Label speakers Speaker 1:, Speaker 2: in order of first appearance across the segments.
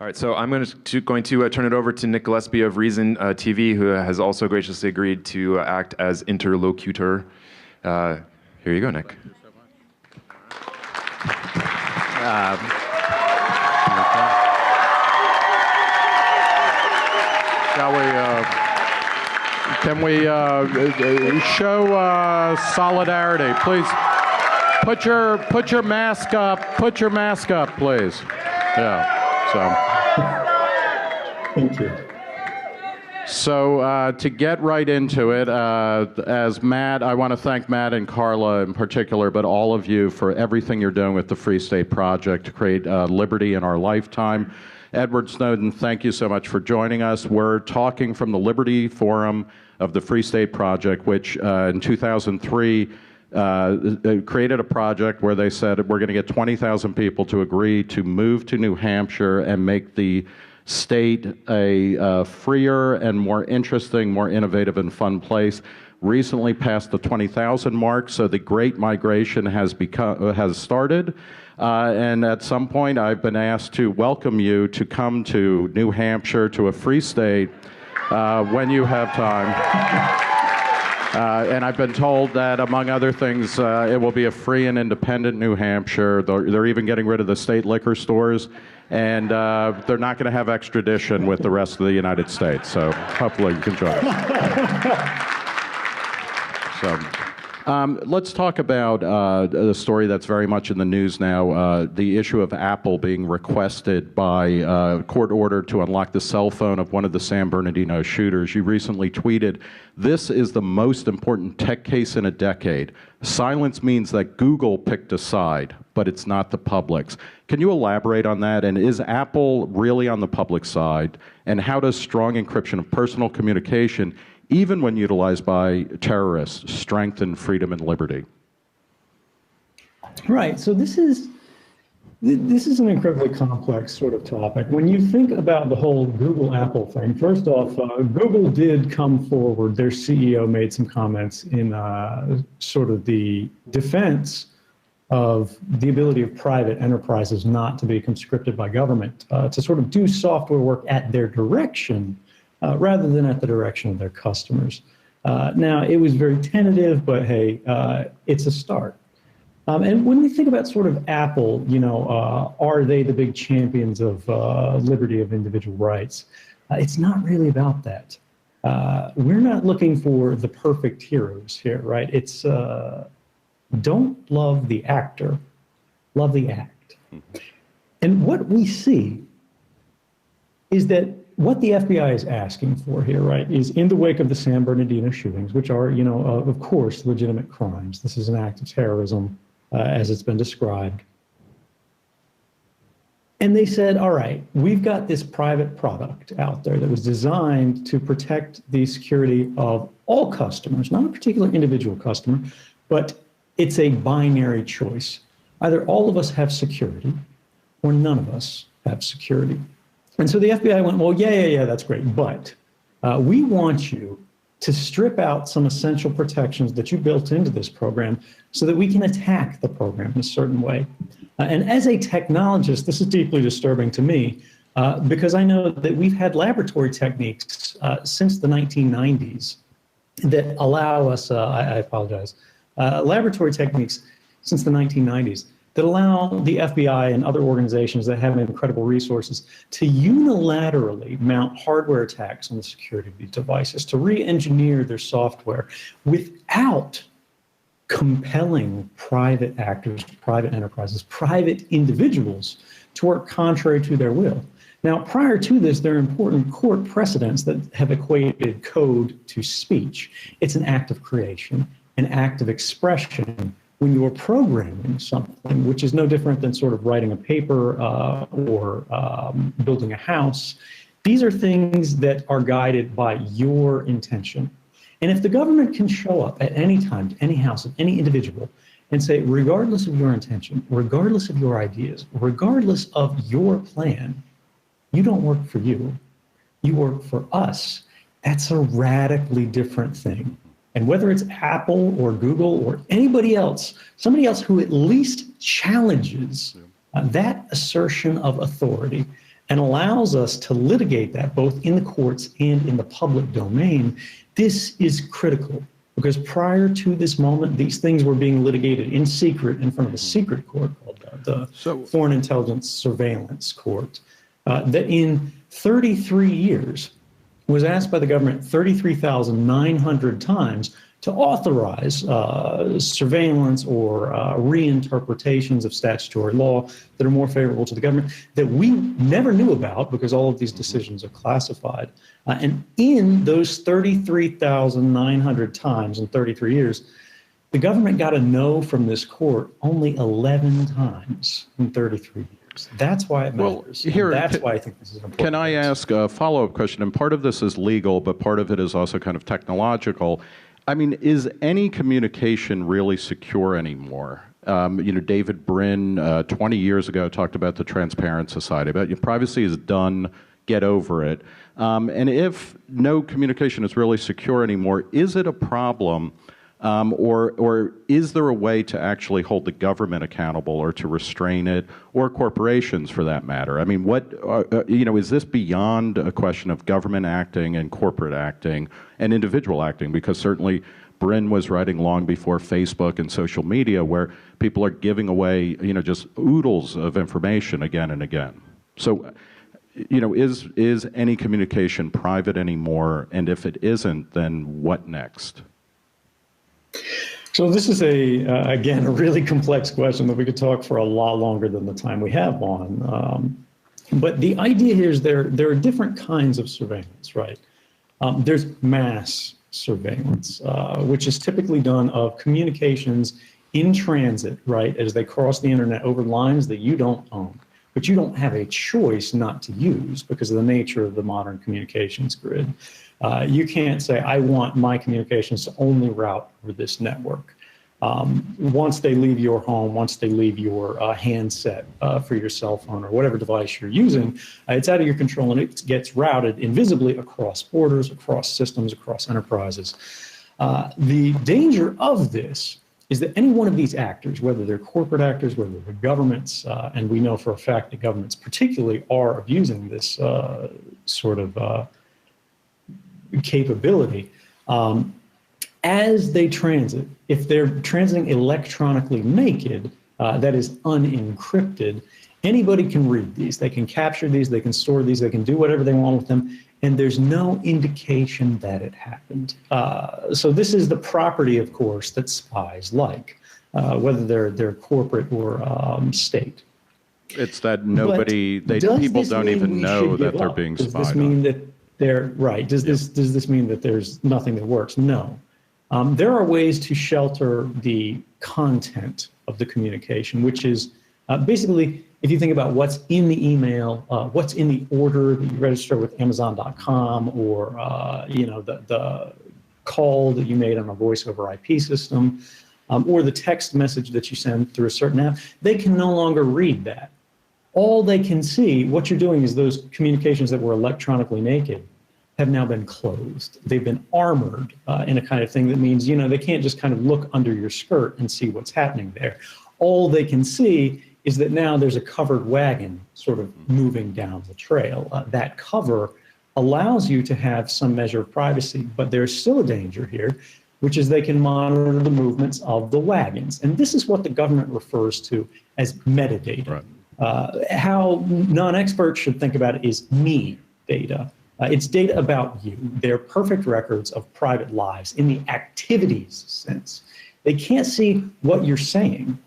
Speaker 1: All right, so I'm going to turn it over to Nick Gillespie of Reason TV, who has also graciously agreed to act as interlocutor. Here you go, Nick.
Speaker 2: Can we show solidarity, please? Put your mask up. Put your mask up, please. Yeah.
Speaker 3: Thank you.
Speaker 2: So to get right into it, as Matt, I want to thank Matt and Carla in particular, but all of you for everything you're doing with the Free State Project to create liberty in our lifetime. Edward Snowden, thank you so much for joining us. We're talking from the Liberty Forum of the Free State Project, which in 2003 created a project where they said we're going to get 20,000 people to agree to move to New Hampshire and make the state a freer and more interesting, more innovative and fun place. Recently passed the 20,000 mark, so the Great Migration has started. And at some point, I've been asked to welcome you to come to New Hampshire, to a free state, when you have time. And I've been told that, among other things, it will be a free and independent New Hampshire. They're even getting rid of the state liquor stores, and they're not going to have extradition with the rest of the United States. So hopefully you can join us. Let's talk about the story that's very much in the news now, the issue of Apple being requested by court order to unlock the cell phone of one of the San Bernardino shooters. You recently tweeted, "This is the most important tech case in a decade. Silence means that Google picked a side, but it's not the public's." Can you elaborate on that? And is Apple really on the public side? And how does strong encryption of personal communication, even when utilized by terrorists, strengthen freedom and liberty?
Speaker 3: Right. So this is an incredibly complex sort of topic. When you think about the whole Google-Apple thing, first off, Google did come forward. Their CEO made some comments in sort of the defense of the ability of private enterprises not to be conscripted by government to sort of do software work at their direction, rather than at the direction of their customers. Now, it was very tentative, but hey, it's a start. And when we think about sort of Apple, you know, are they the big champions of liberty of individual rights? It's not really about that. We're not looking for the perfect heroes here, right? It's don't love the actor, love the act. And what we see is that what the FBI is asking for here, right, is in the wake of the San Bernardino shootings, which are, you know, of course, legitimate crimes. This is an act of terrorism, as it's been described. And they said, all right, we've got this private product out there that was designed to protect the security of all customers, not a particular individual customer, but it's a binary choice. Either all of us have security or none of us have security. And so the FBI went, well, yeah, that's great, but we want you to strip out some essential protections that you built into this program so that we can attack the program in a certain way. And as a technologist, this is deeply disturbing to me because I know that we've had laboratory techniques since the 1990s that allow us, I apologize, laboratory techniques since the 1990s that allow the FBI and other organizations that have incredible resources to unilaterally mount hardware attacks on the security of these devices, to re-engineer their software without compelling private actors, private enterprises, private individuals to work contrary to their will. Now, prior to this, there are important court precedents that have equated code to speech. It's an act of creation, an act of expression when you're programming something, which is no different than sort of writing a paper or building a house. These are things that are guided by your intention. And if the government can show up at any time to any house of any individual and say, regardless of your intention, regardless of your ideas, regardless of your plan, you don't work for you, you work for us, that's a radically different thing. And whether it's Apple or Google or anybody else, somebody else who at least challenges that assertion of authority, and allows us to litigate that both in the courts and in the public domain. This is critical because prior to this moment, these things were being litigated in secret in front of a secret court called the Foreign Intelligence Surveillance Court, that in 33 years was asked by the government 33,900 times to authorize surveillance or reinterpretations of statutory law that are more favorable to the government that we never knew about because all of these decisions are classified. And in those 33,900 times in 33 years, the government got a no from this court only 11 times in 33 years. That's why it matters.
Speaker 2: Well,
Speaker 3: that's why I think this is important.
Speaker 2: Can I ask a follow-up question? And part of this is legal, but part of it is also kind of technological. I mean, is any communication really secure anymore? David Brin, 20 years ago, talked about the Transparent Society, about privacy is done, get over it. And if no communication is really secure anymore, is it a problem? Or is there a way to actually hold the government accountable or to restrain it, or corporations for that matter? I mean, is this beyond a question of government acting and corporate acting and individual acting? Because certainly Brin was writing long before Facebook and social media, where people are giving away, just oodles of information again and again. So, is any communication private anymore? And if it isn't, then what next?
Speaker 3: So this is again, a really complex question that we could talk for a lot longer than the time we have on. But the idea here is there are different kinds of surveillance, right? There's mass surveillance, which is typically done of communications in transit, right, as they cross the internet over lines that you don't own, but you don't have a choice not to use because of the nature of the modern communications grid. You can't say, I want my communications to only route over this network. Once they leave your home, once they leave your handset for your cell phone or whatever device you're using, it's out of your control and it gets routed invisibly across borders, across systems, across enterprises. The danger of this is that any one of these actors, whether they're corporate actors, whether they're governments, and we know for a fact that governments particularly are abusing this sort of capability, as they transit, if they're transiting electronically naked, that is unencrypted, anybody can read these. They can capture these, they can store these, they can do whatever they want with them, and there's no indication that it happened. So this is the property, of course, that spies like, whether they're corporate or state.
Speaker 2: It's that people don't even know that they're being spied on.
Speaker 3: Does this mean that they're right? Does this mean that there's nothing that works? No. There are ways to shelter the content of the communication, which is basically, if you think about what's in the email, what's in the order that you register with Amazon.com, or the call that you made on a voice over IP system, or the text message that you send through a certain app, they can no longer read that. All they can see, what you're doing is those communications that were electronically naked have now been closed. They've been armored in a kind of thing that means, they can't just kind of look under your skirt and see what's happening there. All they can see is that now there's a covered wagon sort of moving down the trail. That cover allows you to have some measure of privacy, but there's still a danger here, which is they can monitor the movements of the wagons. And this is what the government refers to as metadata. Right. How non-experts should think about it is me data. It's data about you. They're perfect records of private lives in the activities sense. They can't see what you're saying,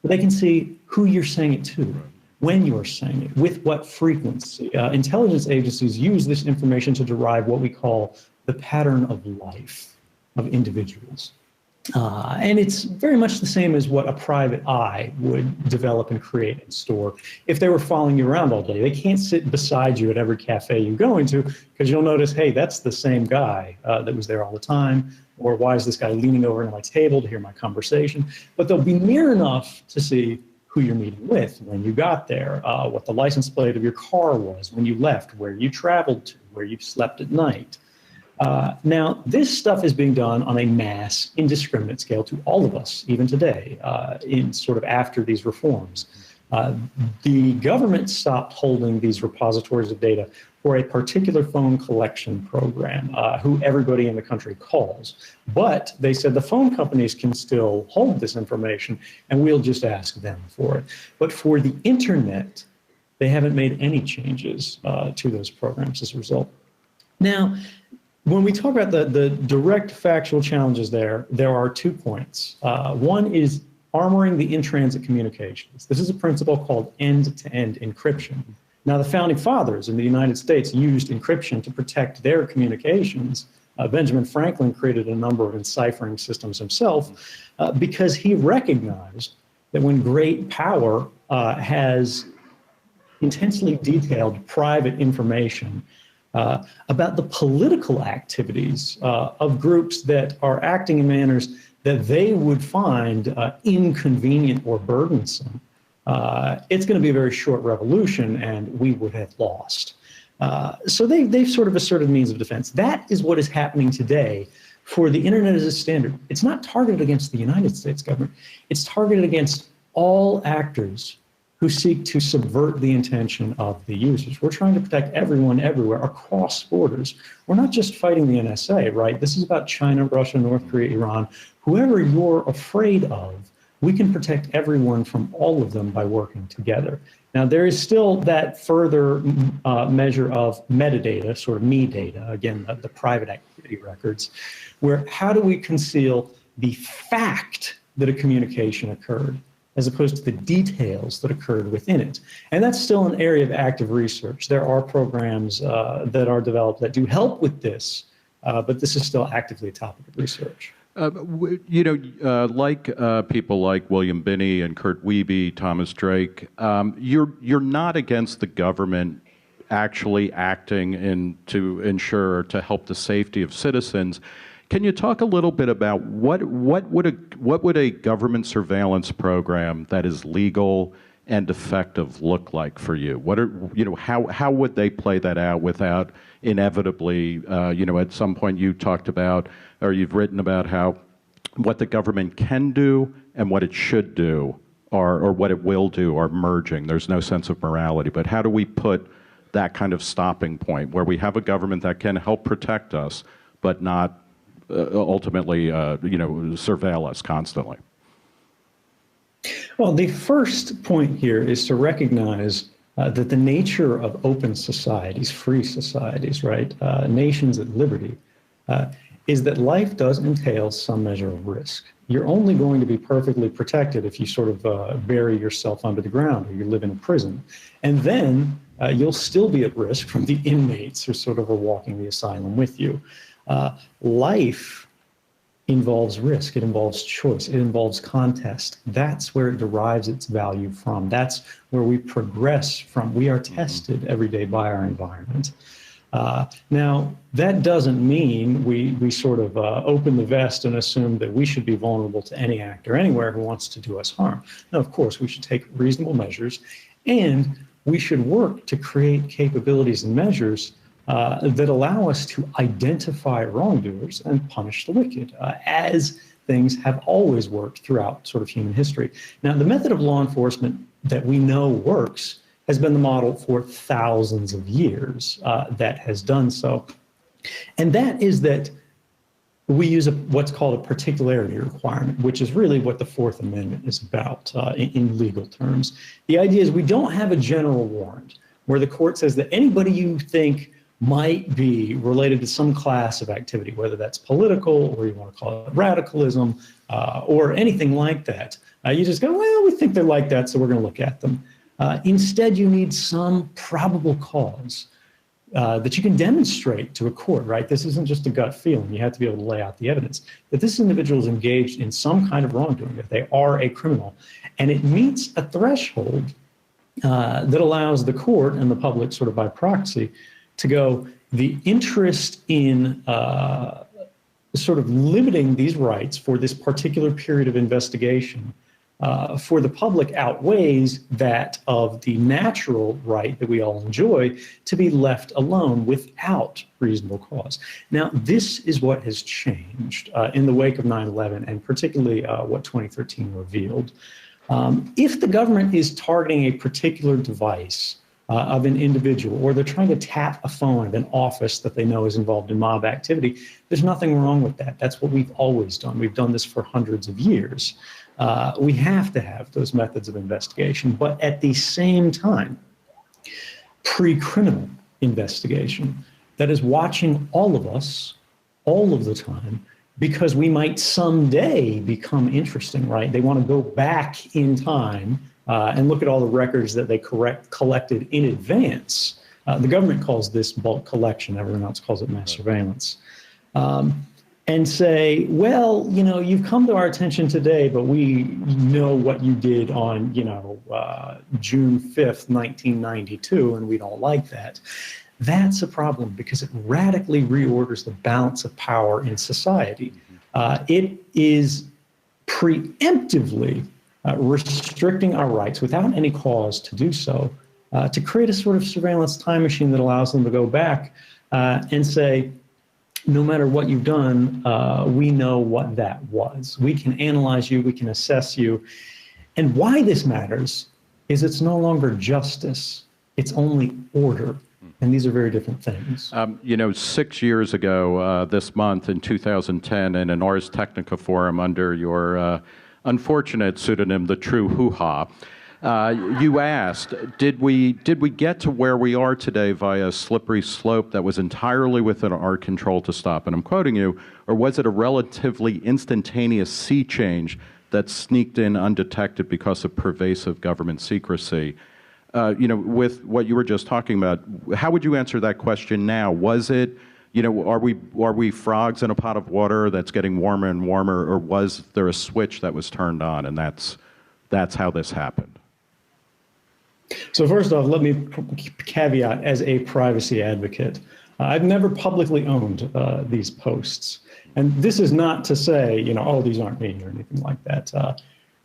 Speaker 3: but they can see who you're saying it to, when you're saying it, with what frequency. Intelligence agencies use this information to derive what we call the pattern of life of individuals. And it's very much the same as what a private eye would develop and create and store if they were following you around all day. They can't sit beside you at every cafe you go into because you'll notice, hey, that's the same guy that was there all the time, or why is this guy leaning over to my table to hear my conversation? But they'll be near enough to see who you're meeting with, when you got there, what the license plate of your car was, when you left, where you traveled to, where you slept at night. Now, this stuff is being done on a mass, indiscriminate scale to all of us, even today, in sort of after these reforms. The government stopped holding these repositories of data for a particular phone collection program, who everybody in the country calls. But they said the phone companies can still hold this information, and we'll just ask them for it. But for the internet, they haven't made any changes to those programs as a result. Now, when we talk about the direct factual challenges there are 2 points. One is armoring the in-transit communications. This is a principle called end-to-end encryption. Now, the founding fathers in the United States used encryption to protect their communications. Benjamin Franklin created a number of enciphering systems himself because he recognized that when great power has intensely detailed private information about the political activities of groups that are acting in manners that they would find inconvenient or burdensome, it's going to be a very short revolution and we would have lost. So they've sort of asserted means of defense. That is what is happening today for the internet as a standard. It's not targeted against the United States government. It's targeted against all actors who seek to subvert the intention of the users. We're trying to protect everyone everywhere across borders. We're not just fighting the NSA, right? This is about China, Russia, North Korea, Iran. Whoever you're afraid of, we can protect everyone from all of them by working together. Now, there is still that further measure of metadata, sort of me data, again, the private activity records, where how do we conceal the fact that a communication occurred, as opposed to the details that occurred within it. And that's still an area of active research. There are programs that are developed that do help with this, but this is still actively a topic of research.
Speaker 2: People like William Binney and Kurt Wiebe, Thomas Drake, you're not against the government actually acting to ensure, to help the safety of citizens. Can you talk a little bit about what would a government surveillance program that is legal and effective look like for you? How would they play that out without inevitably, at some point you talked about, or you've written about how what the government can do and what it should do, or what it will do, are merging. There's no sense of morality, but how do we put that kind of stopping point where we have a government that can help protect us, but not ultimately, surveil us constantly?
Speaker 3: Well, the first point here is to recognize that the nature of open societies, free societies, right, nations at liberty, is that life does entail some measure of risk. You're only going to be perfectly protected if you sort of bury yourself under the ground or you live in a prison. And then you'll still be at risk from the inmates who sort of are walking the asylum with you. Life involves risk, it involves choice, it involves contest. That's where it derives its value from. That's where we progress from. We are tested every day by our environment. Now, that doesn't mean we sort of open the vest and assume that we should be vulnerable to any actor anywhere who wants to do us harm. No, of course, we should take reasonable measures, and we should work to create capabilities and measures that allow us to identify wrongdoers and punish the wicked, as things have always worked throughout sort of human history. Now, the method of law enforcement that we know works has been the model for thousands of years that has done so. And that is that we use what's called a particularity requirement, which is really what the Fourth Amendment is about in legal terms. The idea is we don't have a general warrant where the court says that anybody you think might be related to some class of activity, whether that's political or you want to call it radicalism or anything like that. You just go, well, we think they're like that, so we're going to look at them. Instead, you need some probable cause that you can demonstrate to a court, right? This isn't just a gut feeling. You have to be able to lay out the evidence that this individual is engaged in some kind of wrongdoing, that they are a criminal. And it meets a threshold that allows the court and the public sort of by proxy to go, the interest in sort of limiting these rights for this particular period of investigation for the public outweighs that of the natural right that we all enjoy to be left alone without reasonable cause. Now, this is what has changed in the wake of 9/11, and particularly what 2013 revealed. If the government is targeting a particular device of an individual, or they're trying to tap a phone of an office that they know is involved in mob activity, there's nothing wrong with that. That's what we've always done. We've done this for hundreds of years. We have to have those methods of investigation, but at the same time, pre-criminal investigation that is watching all of us all of the time, because we might someday become interesting, right? They want to go back in time and look at all the records that they collected in advance. The government calls this bulk collection. Everyone else calls it mass surveillance. And say, well, you know, you've come to our attention today, but we know what you did on, you know, June 5th, 1992, and we don't like that. That's a problem because it radically reorders the balance of power in society. It is preemptively restricting our rights without any cause to do so, to create a sort of surveillance time machine that allows them to go back and say, no matter what you've done, we know what that was. We can analyze you, we can assess you. And why this matters is it's no longer justice, it's only order. And these are very different things.
Speaker 2: You know, 6 years ago, this month in 2010, in an Ars Technica forum under your unfortunate pseudonym, The True Hoo-Ha, you asked, did we get to where we are today via a slippery slope that was entirely within our control to stop? And I'm quoting you, or was it a relatively instantaneous sea change that sneaked in undetected because of pervasive government secrecy? You know, with what you were just talking about, how would you answer that question now? Was it, you know, are we frogs in a pot of water that's getting warmer and warmer, or was there a switch that was turned on, and that's how this happened?
Speaker 3: So first off, let me caveat as a privacy advocate. I've never publicly owned these posts. And this is not to say, you know, oh, these aren't me or anything like that.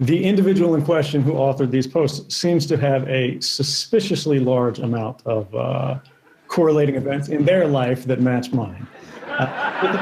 Speaker 3: The individual in question who authored these posts seems to have a suspiciously large amount of correlating events in their life that match mine. But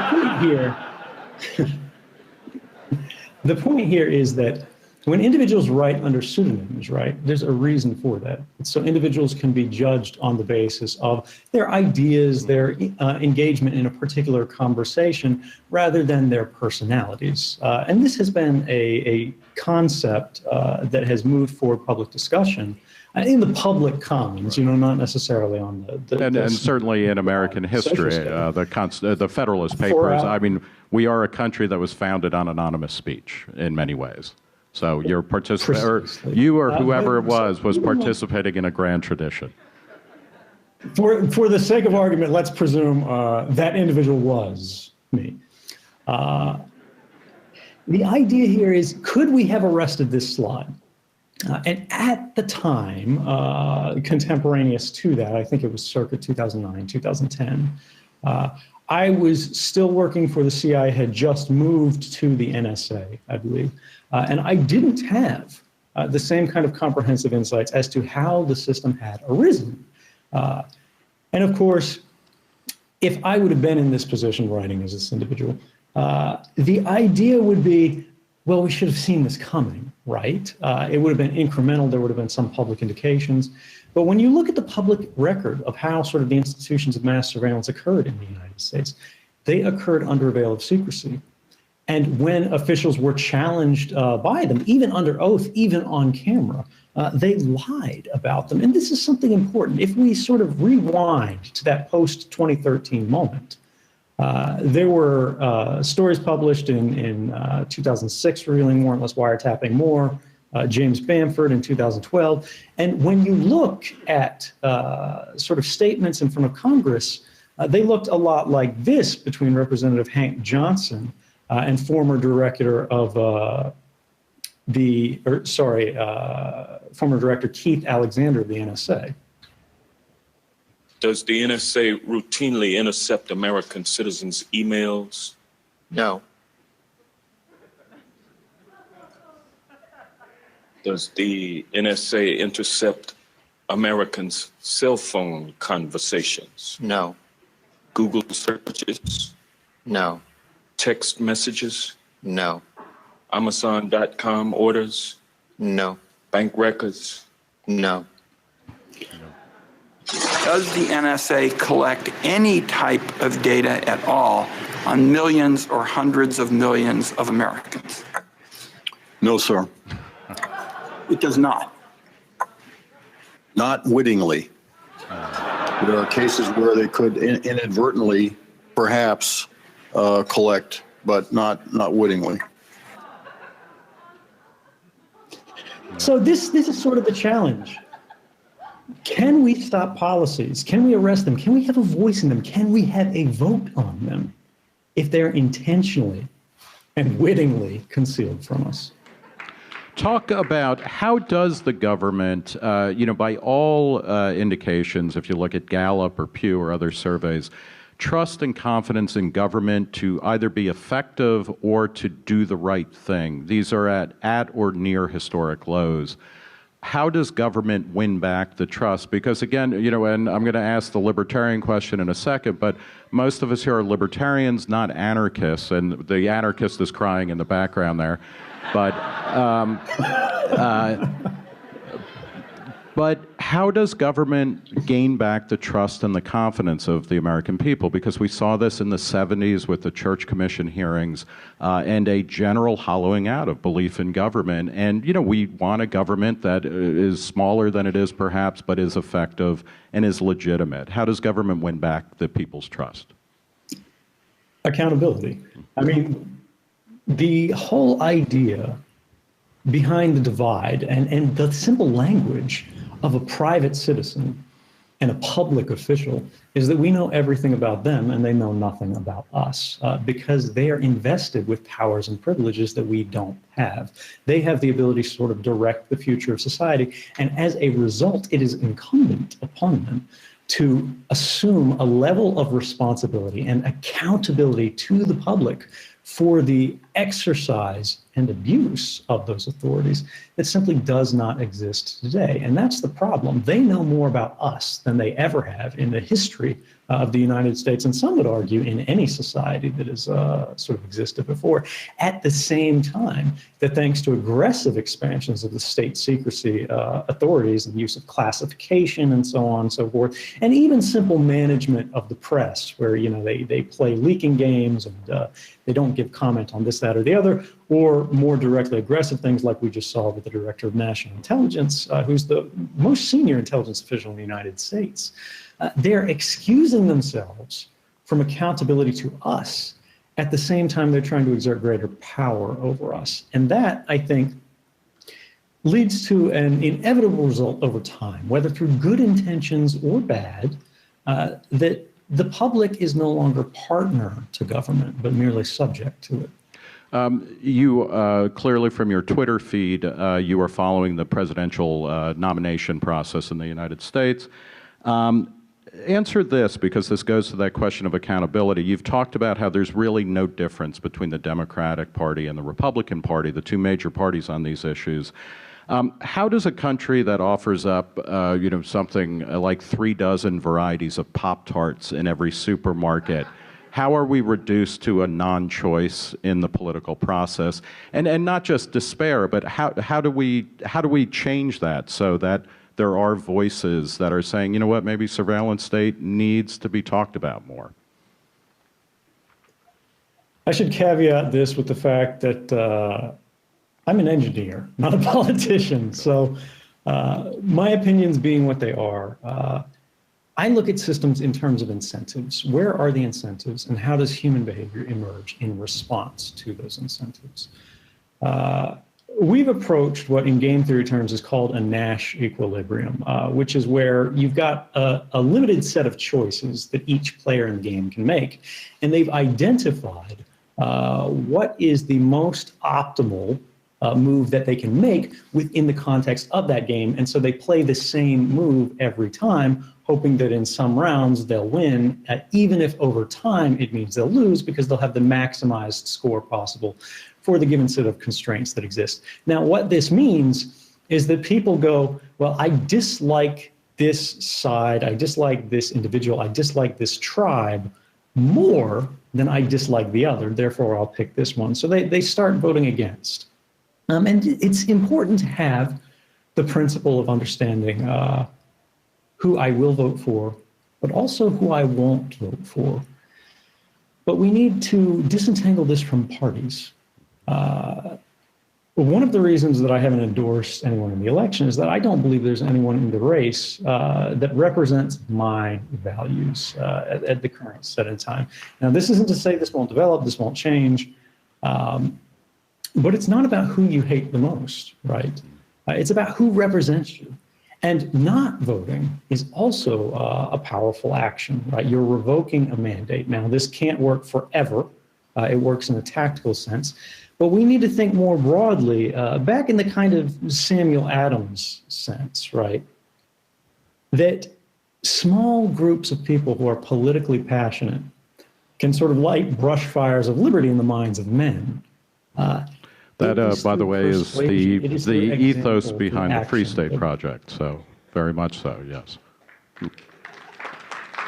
Speaker 3: the point here is that when individuals write under pseudonyms, right, there's a reason for that. So individuals can be judged on the basis of their ideas, their engagement in a particular conversation, rather than their personalities. And this has been a concept that has moved forward public discussion in the public commons, you know, not necessarily on
Speaker 2: and certainly in American history, the Federalist Papers. I mean, we are a country that was founded on anonymous speech in many ways. So you're you or whoever it was participating in a grand tradition.
Speaker 3: For the sake of argument, let's presume that individual was me. The idea here is, could we have arrested this slide? And at the time, contemporaneous to that, I think it was circa 2009, 2010, I was still working for the CIA, had just moved to the NSA, I believe. And I didn't have the same kind of comprehensive insights as to how the system had arisen. And of course, if I would have been in this position writing as this individual, the idea would be, well, we should have seen this coming, right? It would have been incremental. There would have been some public indications. But when you look at the public record of how sort of the institutions of mass surveillance occurred in the United States, they occurred under a veil of secrecy. And when officials were challenged by them, even under oath, even on camera, they lied about them. And this is something important. If we sort of rewind to that post-2013 moment, there were stories published in 2006 revealing warrantless wiretapping more, James Bamford in 2012. And when you look at sort of statements in front of Congress, they looked a lot like this between Representative Hank Johnson and former director of former director Keith Alexander of the NSA.
Speaker 4: Does the NSA routinely intercept American citizens' emails?
Speaker 5: No.
Speaker 4: Does the NSA intercept Americans' cell phone conversations?
Speaker 5: No.
Speaker 4: Google searches?
Speaker 5: No.
Speaker 4: Text messages?
Speaker 5: No.
Speaker 4: Amazon.com orders?
Speaker 5: No.
Speaker 4: Bank records?
Speaker 5: No.
Speaker 6: Does the NSA collect any type of data at all on millions or hundreds of millions of Americans?
Speaker 7: No, sir.
Speaker 6: It does not.
Speaker 7: Not wittingly. There are cases where they could inadvertently, perhaps, collect, but not wittingly.
Speaker 3: So this is sort of the challenge. Can we stop policies? Can we arrest them? Can we have a voice in them? Can we have a vote on them if they're intentionally and wittingly concealed from us?
Speaker 2: Talk about how does the government, by all indications, if you look at Gallup or Pew or other surveys, trust and confidence in government to either be effective or to do the right thing. These are at or near historic lows. How does government win back the trust? Because again, and I'm going to ask the libertarian question in a second, but most of us here are libertarians, not anarchists, and the anarchist is crying in the background there. But how does government gain back the trust and the confidence of the American people? Because we saw this in the 70s with the Church Commission hearings and a general hollowing out of belief in government. And, we want a government that is smaller than it is perhaps, but is effective and is legitimate. How does government win back the people's trust?
Speaker 3: Accountability. I mean, the whole idea behind the divide and the simple language of a private citizen and a public official is that we know everything about them and they know nothing about us because they are invested with powers and privileges that we don't have. They have the ability to sort of direct the future of society, and as a result, it is incumbent upon them to assume a level of responsibility and accountability to the public for the exercise and abuse of those authorities that simply does not exist today. And that's the problem. They know more about us than they ever have in the history of the United States, and some would argue in any society that has sort of existed before. At the same time, that thanks to aggressive expansions of the state secrecy authorities and the use of classification and so on and so forth, and even simple management of the press, where they play leaking games and they don't give comment on this, that, or the other, or more directly aggressive things like we just saw with the Director of National Intelligence, who's the most senior intelligence official in the United States. They're excusing themselves from accountability to us. At the same time, they're trying to exert greater power over us. And that, I think, leads to an inevitable result over time, whether through good intentions or bad, that the public is no longer partner to government, but merely subject to it.
Speaker 2: You clearly, from your Twitter feed, you are following the presidential nomination process in the United States. Answer this, because this goes to that question of accountability. You've talked about how there's really no difference between the Democratic Party and the Republican Party, the two major parties on these issues. How does a country that offers up, something like 36 varieties of Pop-Tarts in every supermarket, how are we reduced to a non-choice in the political process? And not just despair, but how do we change that so that there are voices that are saying, you know what, maybe surveillance state needs to be talked about more?
Speaker 3: I should caveat this with the fact that I'm an engineer, not a politician. So my opinions being what they are, I look at systems in terms of incentives. Where are the incentives, and how does human behavior emerge in response to those incentives? We've approached what in game theory terms is called a Nash equilibrium, which is where you've got a limited set of choices that each player in the game can make. And they've identified what is the most optimal move that they can make within the context of that game. And so they play the same move every time, hoping that in some rounds they'll win, even if over time it means they'll lose, because they'll have the maximized score possible for the given set of constraints that exist. Now, what this means is that people go, well, I dislike this side, I dislike this individual, I dislike this tribe more than I dislike the other, therefore I'll pick this one. So they start voting against. And it's important to have the principle of understanding who I will vote for, but also who I won't vote for. But we need to disentangle this from parties. One of the reasons that I haven't endorsed anyone in the election is that I don't believe there's anyone in the race that represents my values at the current set in time. Now, this isn't to say this won't develop, this won't change, but it's not about who you hate the most, right? It's about who represents you. And not voting is also a powerful action, right? You're revoking a mandate. Now, this can't work forever. It works in a tactical sense. But we need to think more broadly, back in the kind of Samuel Adams sense, right? That small groups of people who are politically passionate can sort of light brush fires of liberty in the minds of men.
Speaker 2: That, by the way, is the ethos behind the Free State Project. So, very much so, yes.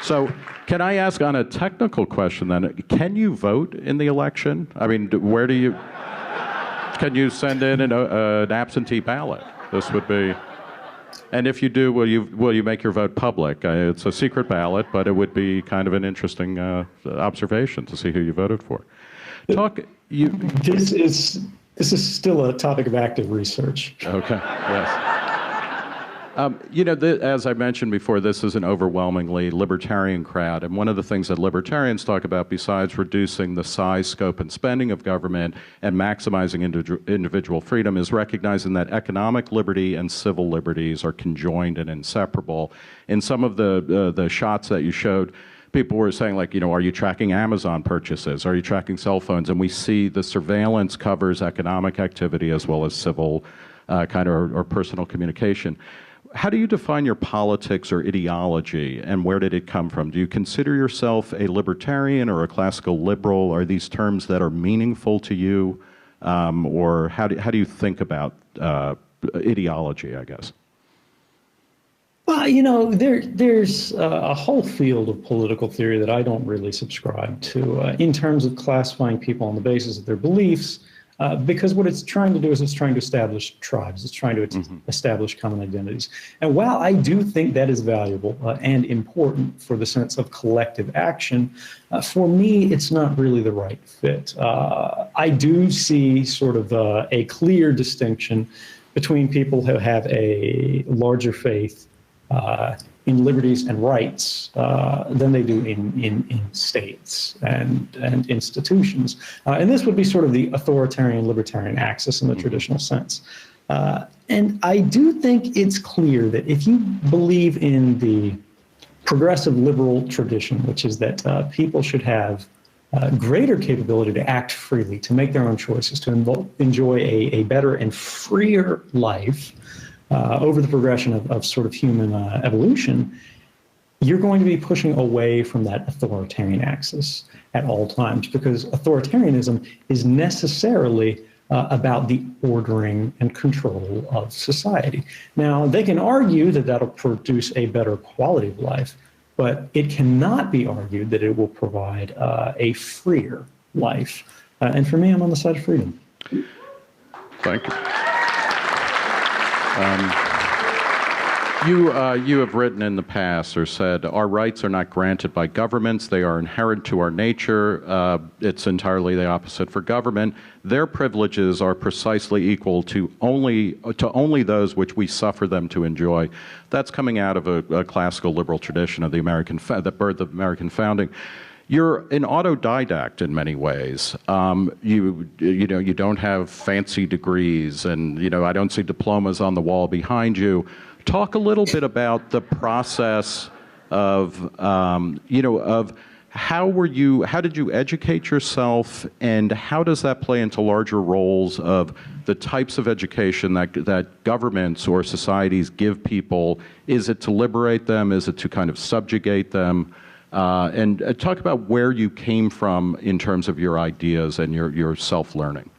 Speaker 2: So, can I ask on a technical question then, can you vote in the election? I mean, where do you, can you send in an absentee ballot? This would be, and if you do, will you make your vote public? It's a secret ballot, but it would be kind of an interesting observation to see who you voted for.
Speaker 3: This is still a topic of active research.
Speaker 2: Okay, yes. As I mentioned before, this is an overwhelmingly libertarian crowd, and one of the things that libertarians talk about, besides reducing the size, scope, and spending of government and maximizing individual freedom, is recognizing that economic liberty and civil liberties are conjoined and inseparable. In some of the shots that you showed, people were saying, like, are you tracking Amazon purchases? Are you tracking cell phones? And we see the surveillance covers economic activity as well as civil or personal communication. How do you define your politics or ideology, and where did it come from? Do you consider yourself a libertarian or a classical liberal? Are these terms that are meaningful to you? Or how do you think about ideology, I guess?
Speaker 3: Well, there's a whole field of political theory that I don't really subscribe to in terms of classifying people on the basis of their beliefs, because what it's trying to do is it's trying to establish tribes. It's trying to establish common identities. And while I do think that is valuable and important for the sense of collective action, for me, it's not really the right fit. I do see sort of a clear distinction between people who have a larger faith in liberties and rights than they do in states and institutions. And this would be sort of the authoritarian libertarian axis in the traditional sense. And I do think it's clear that if you believe in the progressive liberal tradition, which is that people should have greater capability to act freely, to make their own choices, to enjoy a better and freer life, over the progression of sort of human evolution, you're going to be pushing away from that authoritarian axis at all times, because authoritarianism is necessarily about the ordering and control of society. Now, they can argue that that'll produce a better quality of life, but it cannot be argued that it will provide a freer life. And for me, I'm on the side of freedom.
Speaker 2: Thank you. You have written in the past or said, our rights are not granted by governments, they are inherent to our nature. It's entirely the opposite for government. Their privileges are precisely equal to only those which we suffer them to enjoy. That's coming out of a classical liberal tradition of the birth of American founding. You're an autodidact in many ways. You don't have fancy degrees, and I don't see diplomas on the wall behind you. Talk a little bit about the process of how did you educate yourself, and how does that play into larger roles of the types of education that governments or societies give people? Is it to liberate them? Is it to kind of subjugate them? And talk about where you came from in terms of your ideas and your self-learning.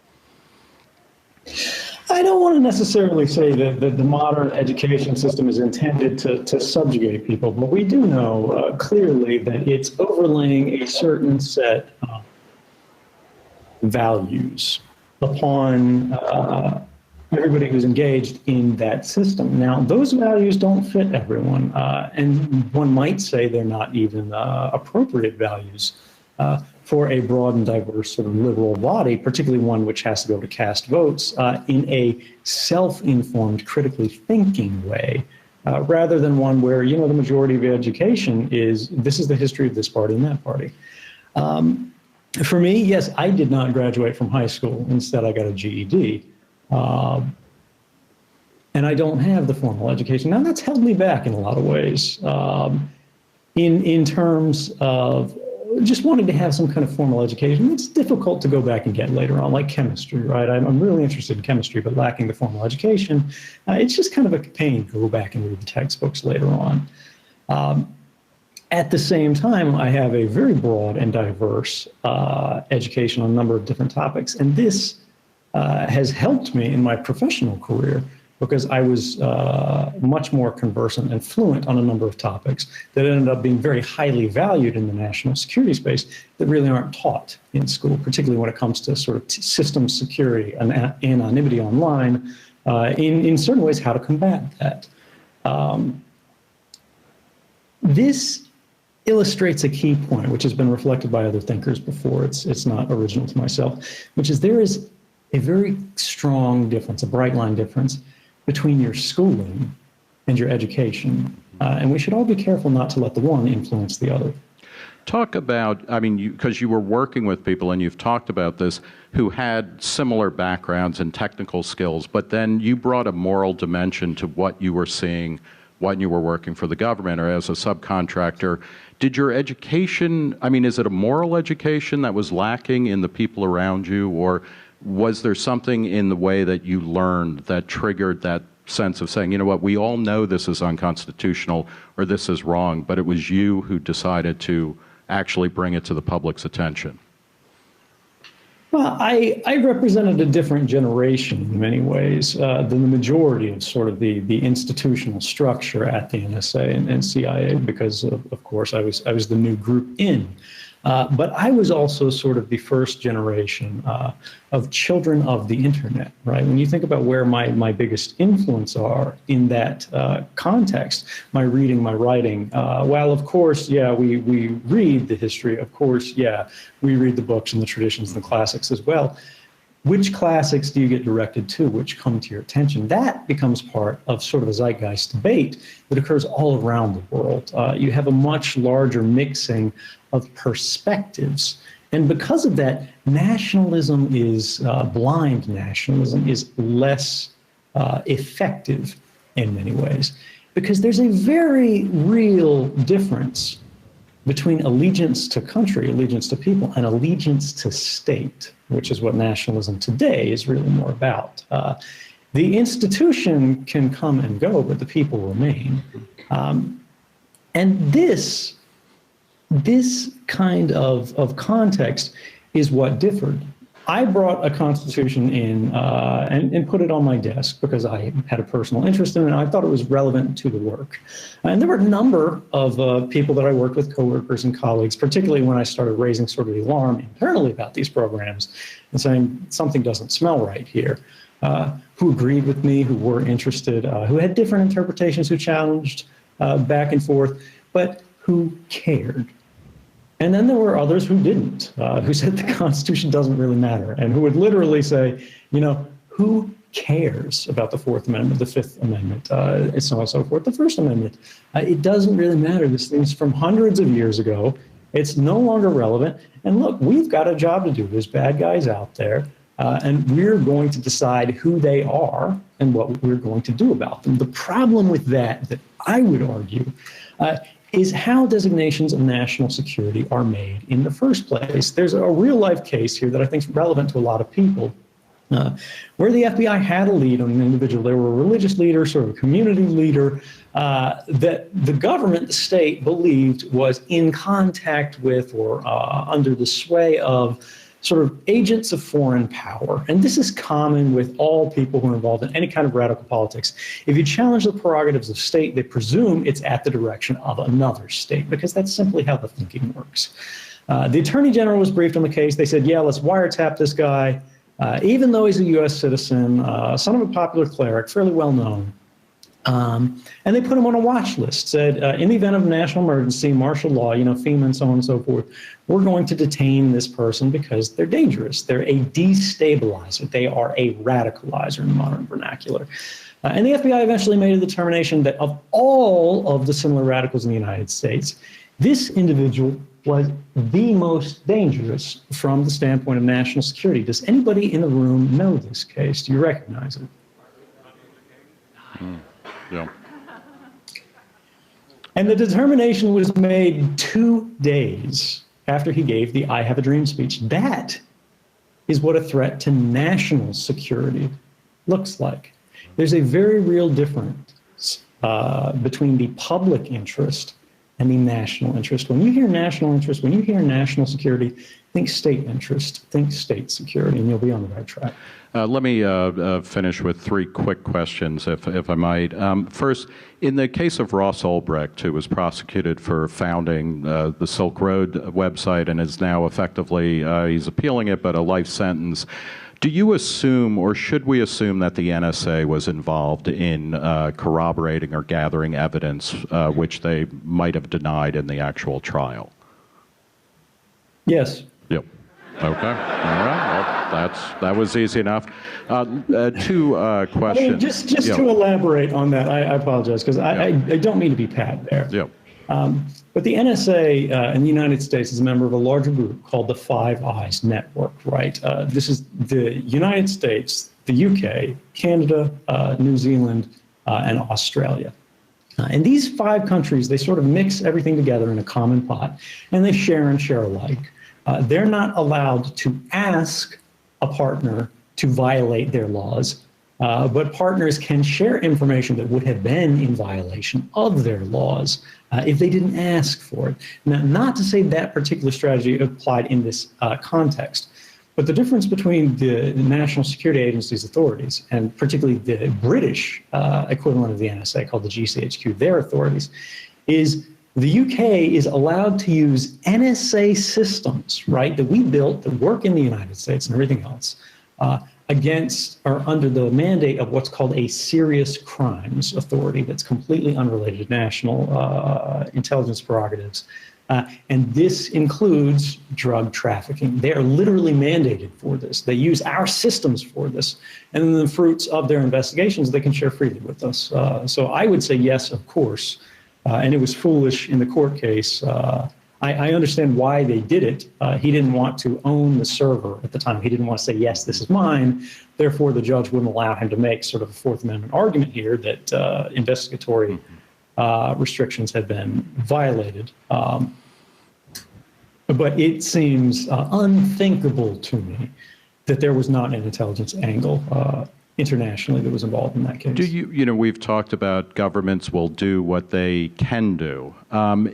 Speaker 3: I don't want to necessarily say that the modern education system is intended to subjugate people, but we do know clearly that it's overlaying a certain set of values upon everybody who's engaged in that system. Now, those values don't fit everyone, and one might say they're not even appropriate values for a broad and diverse sort of liberal body, particularly one which has to be able to cast votes in a self-informed, critically thinking way, rather than one where, you know, the majority of education is, this is the history of this party and that party. For me, yes, I did not graduate from high school. Instead, I got a GED. And I don't have the formal education. Now, that's held me back in a lot of ways, in terms of just wanting to have some kind of formal education. It's difficult to go back and get later on, like chemistry, right? I'm really interested in chemistry, but lacking the formal education, it's just kind of a pain to go back and read the textbooks later on. At the same time, I have a very broad and diverse education on a number of different topics, and this has helped me in my professional career because I was much more conversant and fluent on a number of topics that ended up being very highly valued in the national security space that really aren't taught in school, particularly when it comes to sort of system security and anonymity online, in certain ways, how to combat that. This illustrates a key point, which has been reflected by other thinkers before. It's not original to myself, which is there is a very strong difference, a bright line difference between your schooling and your education. And we should all be careful not to let the one influence the other.
Speaker 2: Talk about, I mean, because you were working with people, and you've talked about this, who had similar backgrounds and technical skills, but then you brought a moral dimension to what you were seeing when you were working for the government or as a subcontractor. Did your education, I mean, is it a moral education that was lacking in the people around you, or was there something in the way that you learned that triggered that sense of saying, you know what, we all know this is unconstitutional or this is wrong, but it was you who decided to actually bring it to the public's attention?
Speaker 3: Well, I represented a different generation in many ways than the majority of sort of the institutional structure at the NSA and CIA, because of course I was the new group in. But I was also sort of the first generation of children of the internet, right? When you think about where my biggest influence are in that context, my reading, my writing, while of course, yeah, we read the history, of course, yeah, we read the books and the traditions and the classics as well. Which classics do you get directed to, which come to your attention? That becomes part of sort of a zeitgeist debate that occurs all around the world. You have a much larger mixing of perspectives. And because of that, nationalism is, blind nationalism is less effective in many ways, because there's a very real difference between allegiance to country, allegiance to people, and allegiance to state, which is what nationalism today is really more about. The institution can come and go, but the people remain. And this kind of context is what differed. I brought a constitution in and put it on my desk because I had a personal interest in it and I thought it was relevant to the work. And there were a number of people that I worked with, coworkers and colleagues, particularly when I started raising sort of the alarm internally about these programs and saying something doesn't smell right here, who agreed with me, who were interested, who had different interpretations, who challenged back and forth, but who cared. And then there were others who didn't, who said the Constitution doesn't really matter, and who would literally say, you know, who cares about the Fourth Amendment, the Fifth Amendment, and so on and so forth, the First Amendment. It doesn't really matter. This thing's from hundreds of years ago. It's no longer relevant. And look, we've got a job to do. There's bad guys out there, and we're going to decide who they are and what we're going to do about them. The problem with that I would argue, is how designations of national security are made in the first place. There's a real life case here that I think is relevant to a lot of people, where the FBI had a lead on an individual. They were a religious leader, sort of a community leader, that the government, the state, believed was in contact with or under the sway of sort of agents of foreign power. And this is common with all people who are involved in any kind of radical politics. If you challenge the prerogatives of state, they presume it's at the direction of another state, because that's simply how the thinking works. The Attorney General was briefed on the case. They said, yeah, let's wiretap this guy. even though he's a U.S. citizen, son of a popular cleric, fairly well known. And they put him on a watch list, said, in the event of a national emergency, martial law, FEMA and so on and so forth, we're going to detain this person because they're dangerous. They're a destabilizer. They are a radicalizer in the modern vernacular. And the FBI eventually made a determination that of all of the similar radicals in the United States, this individual was the most dangerous from the standpoint of national security. Does anybody in the room know this case? Do you recognize it?
Speaker 2: Yeah.
Speaker 3: And the determination was made 2 days after he gave the I Have a Dream speech. That is what a threat to national security looks like. There's a very real difference between the public interest and the national interest. When you hear national interest, when you hear national security, think state interest, think state security, and you'll be on the right track.
Speaker 2: Let me finish with 3 quick questions, if I might. First, in the case of Ross Ulbricht, who was prosecuted for founding the Silk Road website and is now effectively, he's appealing it, but a life sentence, do you assume, or should we assume, that the NSA was involved in corroborating or gathering evidence which they might have denied in the actual trial?
Speaker 3: Yes.
Speaker 2: Yep. Okay. All right. Well, that was easy enough. 2 questions.
Speaker 3: I mean, just to elaborate on that, I apologize, because I don't mean to be pat there.
Speaker 2: Yep.
Speaker 3: But the NSA in the United States is a member of a larger group called the Five Eyes Network, right? This is the United States, the UK, Canada, New Zealand, and Australia. And these 5 countries, they sort of mix everything together in a common pot, and they share and share alike. They're not allowed to ask a partner to violate their laws, but partners can share information that would have been in violation of their laws if they didn't ask for it. Now, not to say that particular strategy applied in this context, but the difference between the National Security Agency's authorities, and particularly the British equivalent of the NSA called the GCHQ, their authorities, is the UK is allowed to use NSA systems, right, that we built that work in the United States and everything else, against or under the mandate of what's called a serious crimes authority that's completely unrelated to national intelligence prerogatives. And this includes drug trafficking. They are literally mandated for this. They use our systems for this. And then the fruits of their investigations, they can share freely with us. So I would say yes, of course. And it was foolish in the court case. I understand why they did it. He didn't want to own the server at the time. He didn't want to say, yes, this is mine. Therefore, the judge wouldn't allow him to make sort of a Fourth Amendment argument here that investigatory restrictions had been violated. But it seems unthinkable to me that there was not an intelligence angle internationally that was involved in that case.
Speaker 2: Do we've talked about governments will do what they can do.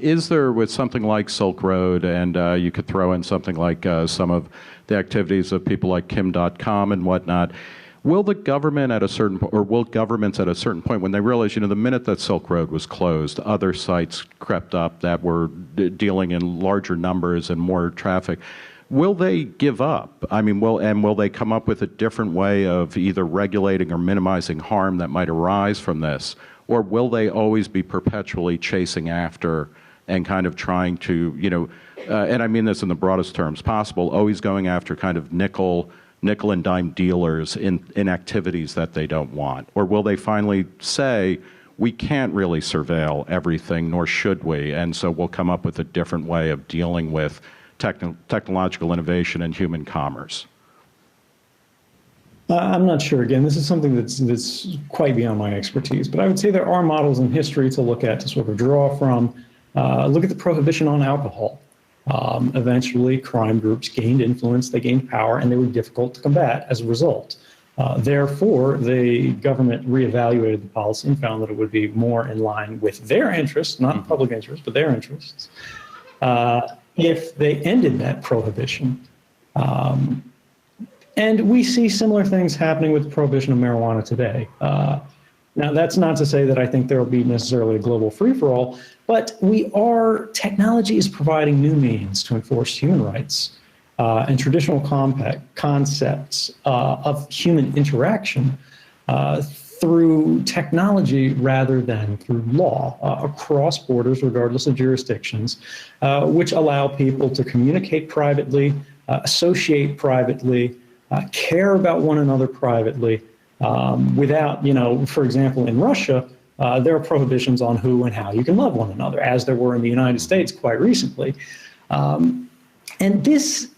Speaker 2: Is there, with something like Silk Road, and you could throw in something like some of the activities of people like Kim.com and whatnot, will the government at a certain point, or will governments at a certain point, when they realize, the minute that Silk Road was closed, other sites crept up that were dealing in larger numbers and more traffic, will they give up? I mean, will they come up with a different way of either regulating or minimizing harm that might arise from this? Or will they always be perpetually chasing after and kind of trying to, and I mean this in the broadest terms possible, always going after kind of nickel and dime dealers in activities that they don't want? Or will they finally say, we can't really surveil everything, nor should we, and so we'll come up with a different way of dealing with technological innovation and human commerce?
Speaker 3: I'm not sure. Again, this is something that's quite beyond my expertise, but I would say there are models in history to look at, to sort of draw from. Look at the prohibition on alcohol. Eventually, crime groups gained influence, they gained power, and they were difficult to combat as a result. Therefore, the government reevaluated the policy and found that it would be more in line with their interests, not public interests, but their interests, if they ended that prohibition. And we see similar things happening with the prohibition of marijuana today. Now, that's not to say that I think there will be necessarily a global free-for-all, but technology is providing new means to enforce human rights and traditional concepts of human interaction through technology rather than through law across borders, regardless of jurisdictions, which allow people to communicate privately, associate privately, care about one another privately, without, for example, in Russia, there are prohibitions on who and how you can love one another, as there were in the United States quite recently. And this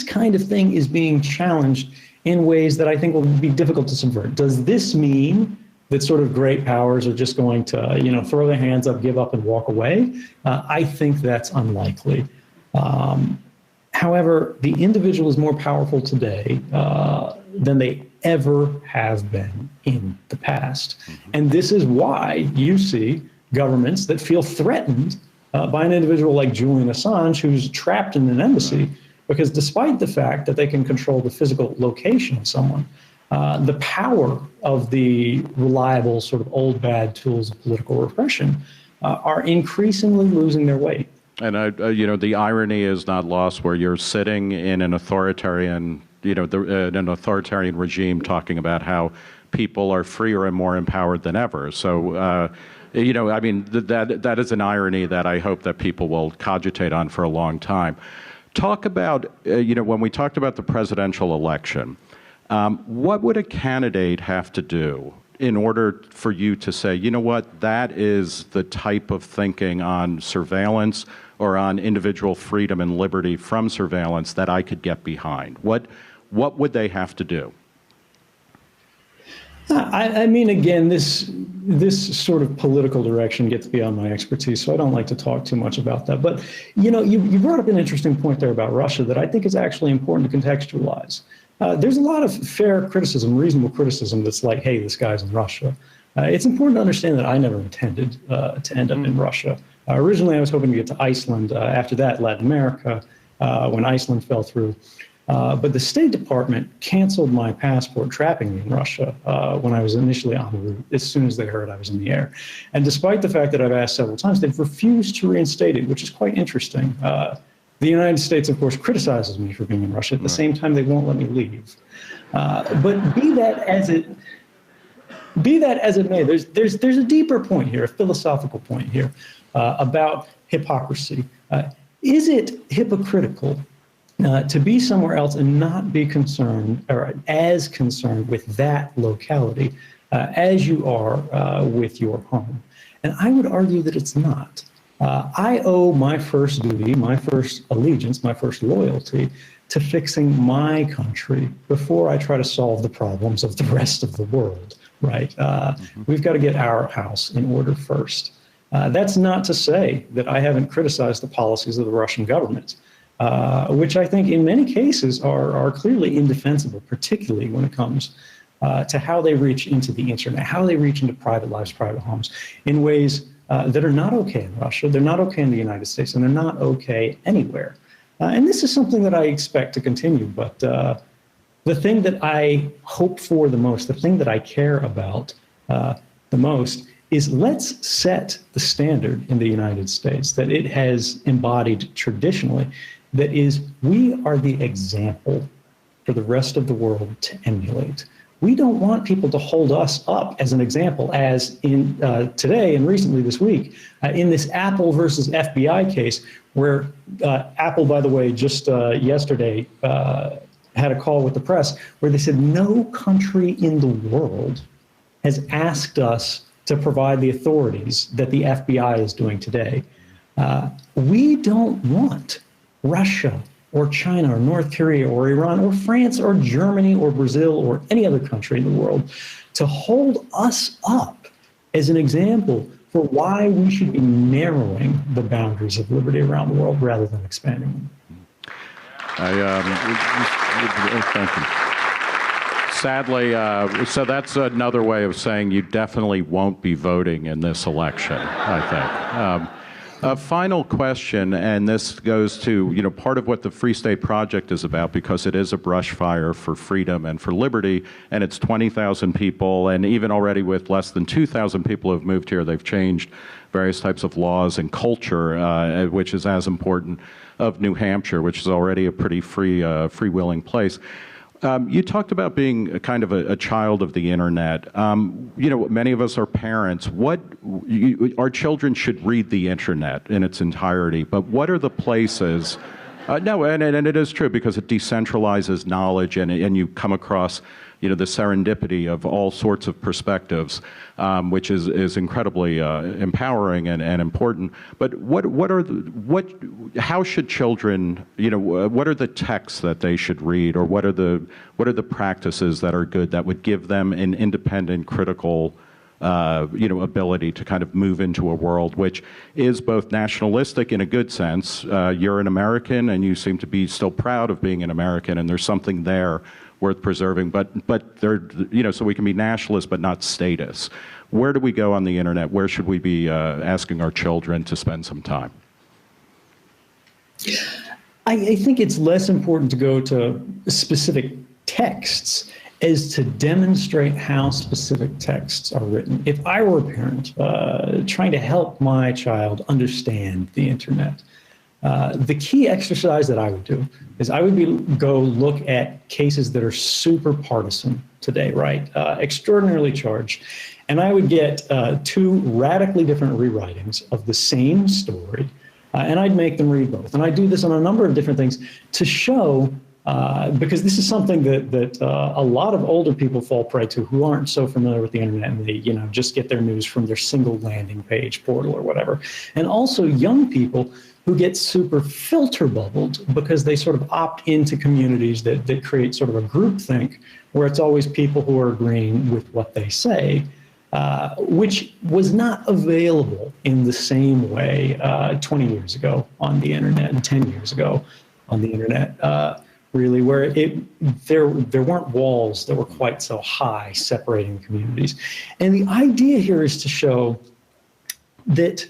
Speaker 3: kind of thing is being challenged in ways that I think will be difficult to subvert. Does this mean that sort of great powers are just going to, throw their hands up, give up, and walk away? I think that's unlikely. However, the individual is more powerful today than they ever have been in the past. And this is why you see governments that feel threatened by an individual like Julian Assange, who's trapped in an embassy, because despite the fact that they can control the physical location of someone, the power of the reliable sort of old bad tools of political repression are increasingly losing their weight.
Speaker 2: And the irony is not lost, where you're sitting in an authoritarian, an authoritarian regime, talking about how people are freer and more empowered than ever. So, that is an irony that I hope that people will cogitate on for a long time. Talk about, when we talked about the presidential election, what would a candidate have to do in order for you to say, you know what, that is the type of thinking on surveillance or on individual freedom and liberty from surveillance that I could get behind? What would they have to do?
Speaker 3: I mean, again, this sort of political direction gets beyond my expertise, so I don't like to talk too much about that. But, you brought up an interesting point there about Russia that I think is actually important to contextualize. There's a lot of fair criticism, reasonable criticism that's like, hey, this guy's in Russia. It's important to understand that I never intended to end up in Russia. Originally, I was hoping to get to Iceland. After that, Latin America, when Iceland fell through. But the State Department canceled my passport, trapping me in Russia when I was initially en route, as soon as they heard I was in the air. And despite the fact that I've asked several times, they've refused to reinstate it, which is quite interesting. The United States, of course, criticizes me for being in Russia. At the same time, they won't let me leave. But be that as it may, there's a deeper point here, a philosophical point here about hypocrisy. Is it hypocritical to be somewhere else and not be concerned or as concerned with that locality as you are with your home? And I would argue that it's not. I owe my first duty, my first allegiance, my first loyalty to fixing my country before I try to solve the problems of the rest of the world, right? We've got to get our house in order first. That's not to say that I haven't criticized the policies of the Russian government, which I think in many cases are clearly indefensible, particularly when it comes to how they reach into the internet, how they reach into private lives, private homes, in ways that are not okay in Russia, they're not okay in the United States, and they're not okay anywhere. And this is something that I expect to continue, but the thing that I hope for the most, the thing that I care about the most, is let's set the standard in the United States that it has embodied traditionally, that is, we are the example for the rest of the world to emulate. We don't want people to hold us up as an example, as in today and recently this week, in this Apple versus FBI case, where Apple, by the way, just yesterday had a call with the press where they said no country in the world has asked us to provide the authorities that the FBI is doing today. We don't want Russia or China or North Korea or Iran or France or Germany or Brazil or any other country in the world to hold us up as an example for why we should be narrowing the boundaries of liberty around the world rather than expanding them.
Speaker 2: Thank you. Sadly, so that's another way of saying you definitely won't be voting in this election, I think. A final question, and this goes to, part of what the Free State Project is about, because it is a brush fire for freedom and for liberty, and it's 20,000 people, and even already with less than 2,000 people who have moved here, they've changed various types of laws and culture, which is as important of New Hampshire, which is already a pretty free-willing place. You talked about being a kind of a child of the internet. Many of us are parents. Our children should read the internet in its entirety, but what are the places? No, and it is true, because it decentralizes knowledge, and you come across the serendipity of all sorts of perspectives, which is incredibly empowering and important. But how should children, what are the texts that they should read, or what are the practices that are good that would give them an independent, critical, ability to kind of move into a world which is both nationalistic in a good sense. You're an American, and you seem to be still proud of being an American, and there's something there worth preserving, but there, so we can be nationalists but not statists. Where do we go on the internet? Where should we be asking our children to spend some time?
Speaker 3: I think it's less important to go to specific texts as to demonstrate how specific texts are written. If I were a parent trying to help my child understand the internet, the key exercise that I would do is I would go look at cases that are super partisan today, right? Extraordinarily charged. And I would get two radically different rewritings of the same story, and I'd make them read both. And I do this on a number of different things to show, because this is something that a lot of older people fall prey to who aren't so familiar with the internet, and they just get their news from their single landing page portal or whatever. And also young people who get super filter bubbled because they sort of opt into communities that create sort of a groupthink where it's always people who are agreeing with what they say, which was not available in the same way 20 years ago on the internet and 10 years ago on the internet, really, where there weren't walls that were quite so high separating communities. And the idea here is to show that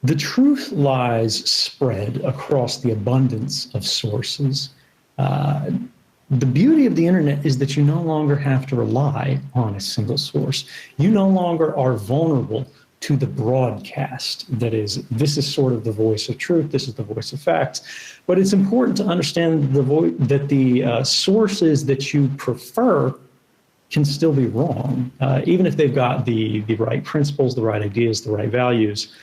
Speaker 3: the truth lies spread across the abundance of sources. The beauty of the internet is that you no longer have to rely on a single source. You no longer are vulnerable to the broadcast. That is, this is sort of the voice of truth, this is the voice of facts. But it's important to understand that the sources that you prefer can still be wrong, even if they've got the right principles, the right ideas, the right values.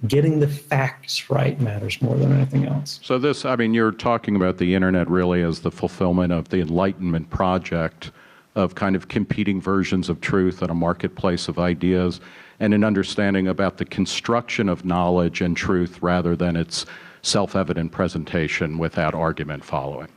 Speaker 3: Getting the facts right matters more than anything else.
Speaker 2: So this, you're talking about the internet really as the fulfillment of the Enlightenment project of kind of competing versions of truth in a marketplace of ideas, and an understanding about the construction of knowledge and truth rather than its self-evident presentation without argument following.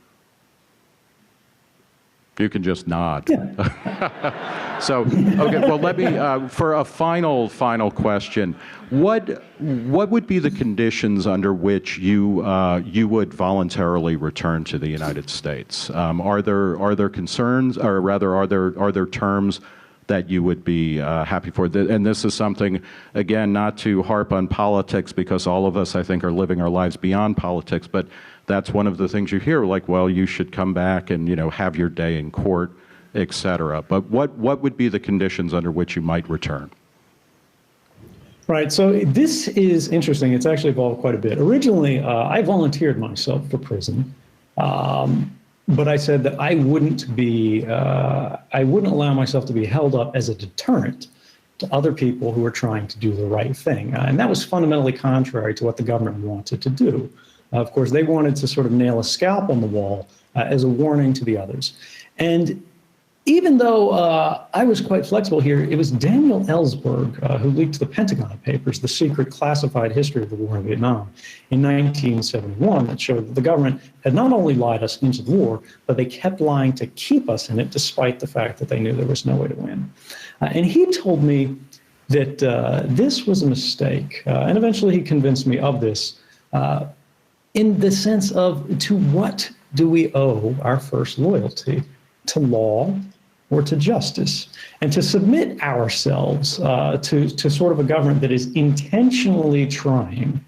Speaker 2: You can just nod. Yeah. So, okay, well, let me, for a final question, what would be the conditions under which you would voluntarily return to the United States? Are there concerns, or rather, are there terms that you would be happy for? And this is something, again, not to harp on politics, because all of us, I think, are living our lives beyond politics, but that's one of the things you hear, like, well, you should come back and, have your day in court, et cetera. But what would be the conditions under which you might return?
Speaker 3: Right, so this is interesting. It's actually evolved quite a bit. Originally, I volunteered myself for prison, but I said that I wouldn't allow myself to be held up as a deterrent to other people who were trying to do the right thing. And that was fundamentally contrary to what the government wanted to do. Of course, they wanted to sort of nail a scalp on the wall as a warning to the others. And even though I was quite flexible here, it was Daniel Ellsberg who leaked the Pentagon Papers, the secret classified history of the war in Vietnam, in 1971, that showed that the government had not only lied us into the war, but they kept lying to keep us in it, despite the fact that they knew there was no way to win. And he told me that this was a mistake. And eventually he convinced me of this. In the sense of, to what do we owe our first loyalty? To law, or to justice, and to submit ourselves to sort of a government that is intentionally trying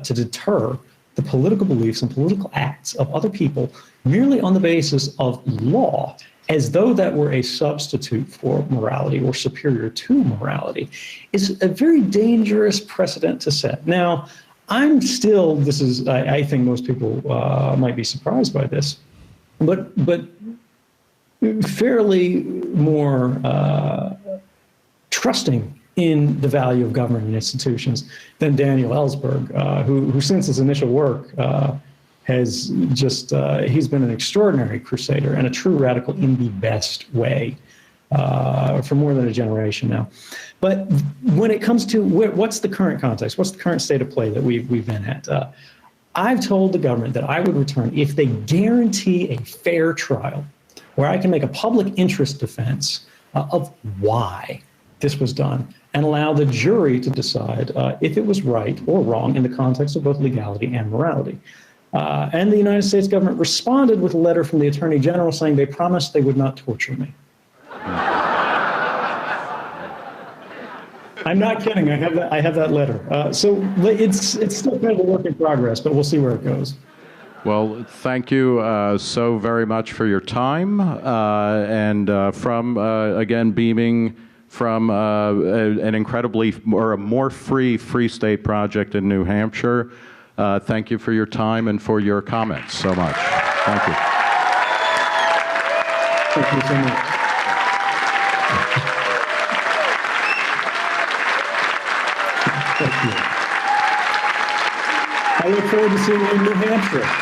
Speaker 3: to deter the political beliefs and political acts of other people merely on the basis of law, as though that were a substitute for morality or superior to morality, is a very dangerous precedent to set. Now, I think most people might be surprised by this, but fairly more trusting in the value of government and institutions than Daniel Ellsberg, who since his initial work has just, he's been an extraordinary crusader and a true radical in the best way for more than a generation now. But when it comes to what's the current context, what's the current state of play that we've been at, I've told the government that I would return if they guarantee a fair trial where I can make a public interest defense of why this was done and allow the jury to decide if it was right or wrong in the context of both legality and morality. And the United States government responded with a letter from the Attorney General saying they promised they would not torture me. I'm not kidding. I have that letter. So it's still kind of a work in progress, but we'll see where it goes.
Speaker 2: Well, thank you so very much for your time, and again, beaming from an incredibly, or a more free state project in New Hampshire. Thank you for your time and for your comments so much. Thank you.
Speaker 3: Thank you so much. Thank you. I look forward to seeing you in New Hampshire.